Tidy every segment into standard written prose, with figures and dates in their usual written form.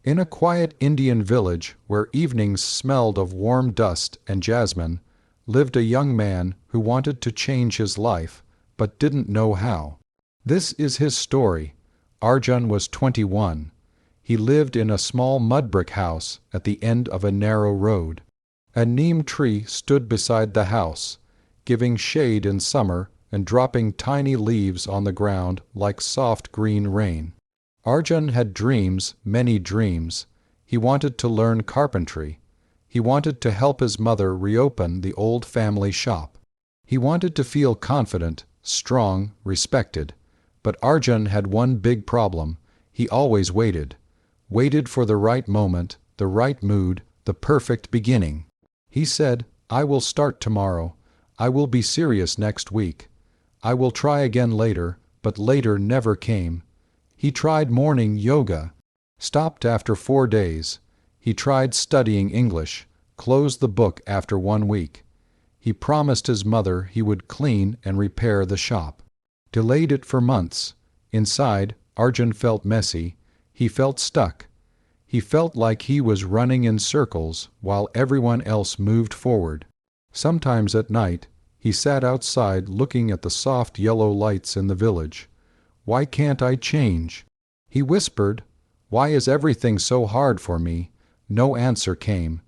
In a quiet Indian village where evenings smelled of warm dust and jasmine, lived a young man who wanted to change his life, but didn't know how. This is his story. Arjun was 21. He lived in a small mud-brick house at the end of a narrow road. A neem tree stood beside the house, giving shade in summer and dropping tiny leaves on the ground like soft green rain. Arjun had dreams, many dreams. He wanted to learn carpentry. He wanted to help his mother reopen the old family shop. He wanted to feel confident, strong, respected. But Arjun had one big problem. He always waited. Waited for the right moment, the right mood, the perfect beginning. He said, "I will start tomorrow. I will be serious next week. I will try again later," but later never came. He tried morning yoga, stopped after 4 days. He tried studying English, closed the book after 1 week. He promised his mother he would clean and repair the shop. Delayed it for months. Inside, Arjun felt messy. He felt stuck. He felt like he was running in circles while everyone else moved forward. Sometimes at night, he sat outside looking at the soft yellow lights in the village. "Why can't I change?" He whispered, "Why is everything so hard for me?" No answer came.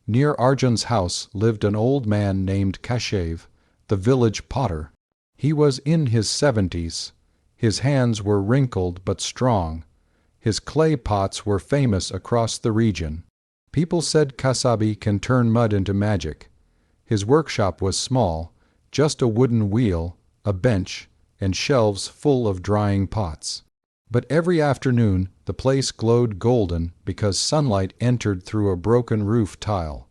Near Arjun's house lived an old man named Kashev, the village potter. He was in his 70s. His hands were wrinkled but strong. His clay pots were famous across the region. People said Kasabi can turn mud into magic. His workshop was small, just a wooden wheel, a bench, and shelves full of drying pots. But every afternoon the place glowed golden because sunlight entered through a broken roof tile.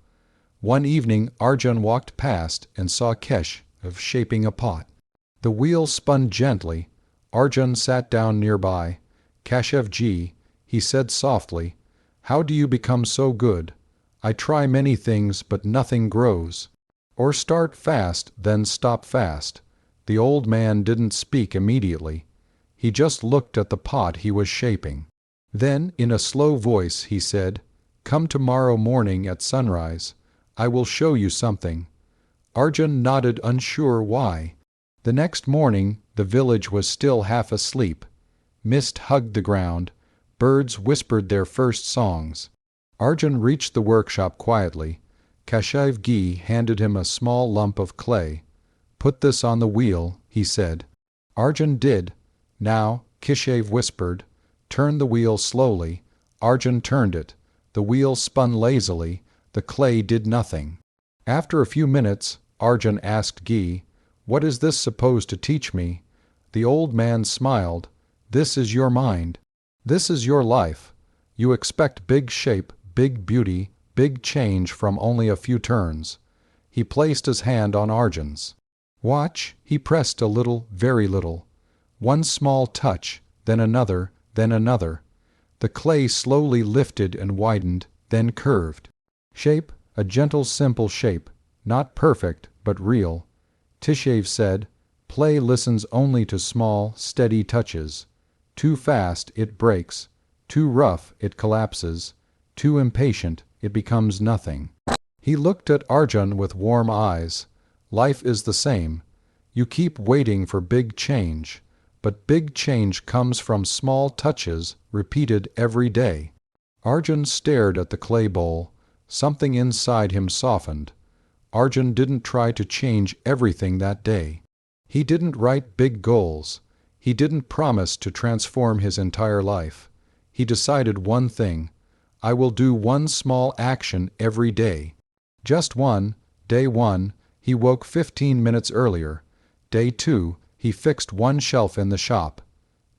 One evening Arjun walked past and saw Keshav shaping a pot. The wheel spun gently. Arjun sat down nearby. "Kashevji," he said softly, "how do you become so good? I try many things, but nothing grows. Or start fast, then stop fast." The old man didn't speak immediately. He just looked at the pot he was shaping. Then, in a slow voice, he said, "Come tomorrow morning at sunrise. I will show you something." Arjun nodded, unsure why. The next morning, the village was still half asleep. Mist hugged the ground. Birds whispered their first songs. Arjun reached the workshop quietly. Kashevji handed him a small lump of clay. "Put this on the wheel," he said. Arjun did. "Now," Kashev whispered, "turn the wheel slowly." Arjun turned it. The wheel spun lazily. The clay did nothing. After a few minutes, Arjun asked Gi, "What is this supposed to teach me?" The old man smiled. "This is your mind. This is your life. You expect big shape, big beauty, big change from only a few turns." He placed his hand on Arjun's. "Watch." He pressed a little, very little. One small touch, then another, then another. The clay slowly lifted and widened, then curved. Shape, a gentle, simple shape, not perfect, but real. Tishav said, "Play listens only to small, steady touches. Too fast, it breaks. Too rough, it collapses. Too impatient, it becomes nothing." He looked at Arjun with warm eyes. Life is the same. You keep waiting for big change, but big change comes from small touches repeated every day. Arjun stared at the clay bowl. Something inside him softened. Arjun didn't try to change everything that day. He didn't write big goals. He didn't promise to transform his entire life. He decided one thing: I will do one small action every day. Just one. Day 1, he woke 15 minutes earlier. Day 2, he fixed one shelf in the shop.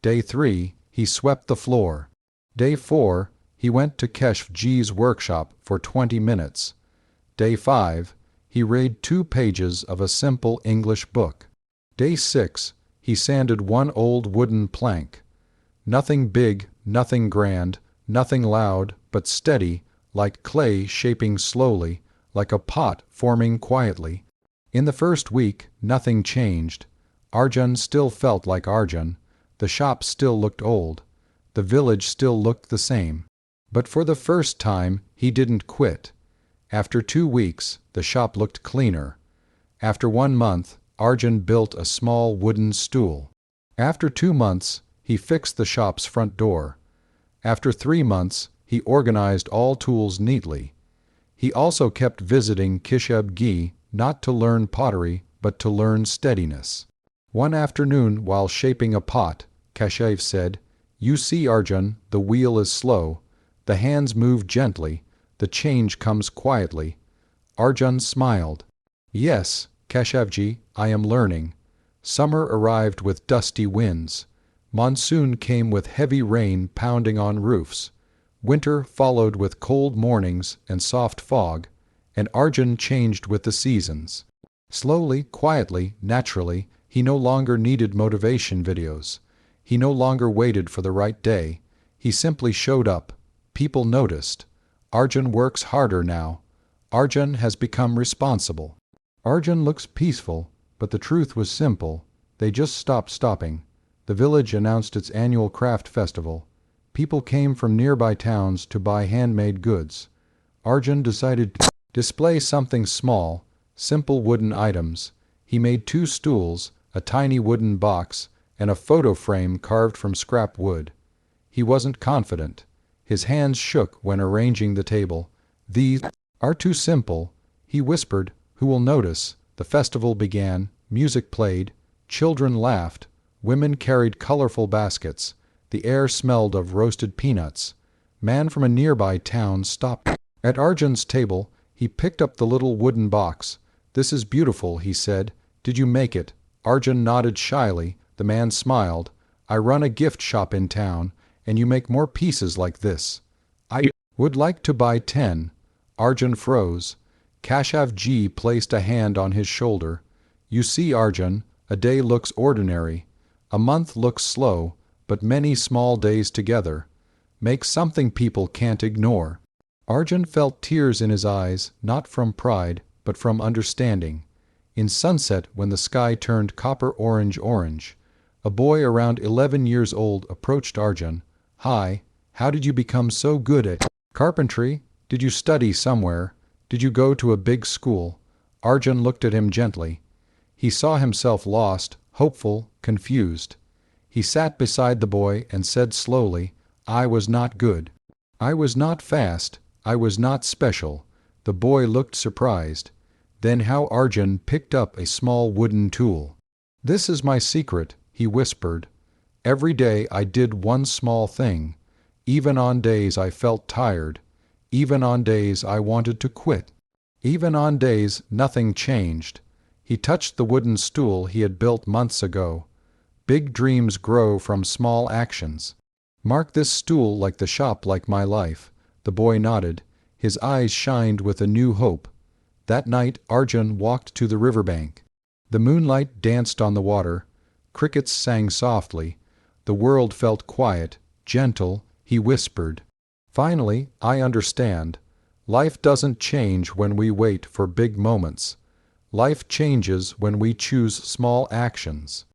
Day 3, he swept the floor. Day 4, he went to Keshvji's workshop for 20 minutes. Day 5, he read 2 pages of a simple English book. Day 6, he sanded one old wooden plank. Nothing big, nothing grand, nothing loud, but steady, like clay shaping slowly, like a pot forming quietly. In the first week, nothing changed. Arjun still felt like Arjun. The shop still looked old. The village still looked the same. But for the first time, he didn't quit. After 2 weeks, the shop looked cleaner. After 1 month, Arjun built a small wooden stool. After 2 months, he fixed the shop's front door. After 3 months, he organized all tools neatly. He also kept visiting Kishab-gi, not to learn pottery, but to learn steadiness. One afternoon, while shaping a pot, Kashev said, "You see, Arjun, the wheel is slow. The hands move gently. The change comes quietly." Arjun smiled. "Yes, Kashevji, I am learning." Summer arrived with dusty winds. Monsoon came with heavy rain pounding on roofs. Winter followed with cold mornings and soft fog, and Arjun changed with the seasons. Slowly, quietly, naturally, he no longer needed motivation videos. He no longer waited for the right day. He simply showed up. People noticed. Arjun works harder now. Arjun has become responsible. Arjun looks peaceful, but the truth was simple. They just stopped stopping. The village announced its annual craft festival. People came from nearby towns to buy handmade goods. Arjun decided to display something small, simple wooden items. He made 2 stools, a tiny wooden box, and a photo frame carved from scrap wood. He wasn't confident. His hands shook when arranging the table. "These are too simple," he whispered. "Who will notice?" The festival began. Music played. Children laughed. Women carried colorful baskets. The air smelled of roasted peanuts. Man from a nearby town stopped. At Arjun's table, he picked up the little wooden box. "This is beautiful," he said. "Did you make it?" Arjun nodded shyly. The man smiled. "I run a gift shop in town, and you make more pieces like this. I would like to buy 10. Arjun froze. Kashav-ji placed a hand on his shoulder. "You see, Arjun, a day looks ordinary. A month looks slow, but many small days together make something people can't ignore." Arjun felt tears in his eyes, not from pride, but from understanding. In sunset, when the sky turned copper orange, a boy around 11 years old approached Arjun. "Hi, how did you become so good at carpentry? Did you study somewhere? Did you go to a big school?" Arjun looked at him gently. He saw himself lost, hopeful, confused. He sat beside the boy and said slowly, "I was not good. I was not fast. I was not special." The boy looked surprised. Then how Arjun picked up a small wooden tool. "This is my secret," he whispered. "Every day I did one small thing. Even on days I felt tired. Even on days I wanted to quit. Even on days nothing changed." He touched the wooden stool he had built months ago. "Big dreams grow from small actions. Mark this stool like the shop like my life." The boy nodded. His eyes shined with a new hope. That night Arjun walked to the riverbank. The moonlight danced on the water. Crickets sang softly. The world felt quiet, gentle. He whispered, "Finally, I understand. Life doesn't change when we wait for big moments. Life changes when we choose small actions."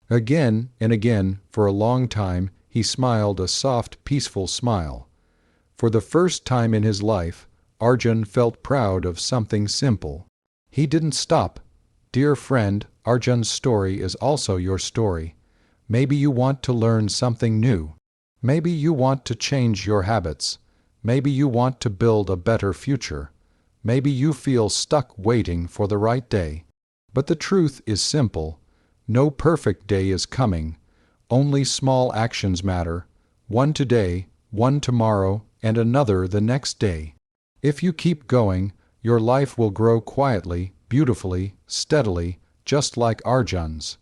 Again and again, for a long time, he smiled a soft, peaceful smile. For the first time in his life, Arjun felt proud of something simple. He didn't stop. Dear friend, Arjun's story is also your story. Maybe you want to learn something new. Maybe you want to change your habits. Maybe you want to build a better future. Maybe you feel stuck waiting for the right day. But the truth is simple. No perfect day is coming. Only small actions matter. One today, one tomorrow, and another the next day. If you keep going, your life will grow quietly, beautifully, steadily, just like Arjun's.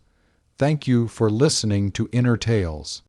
Thank you for listening to Inner Tales.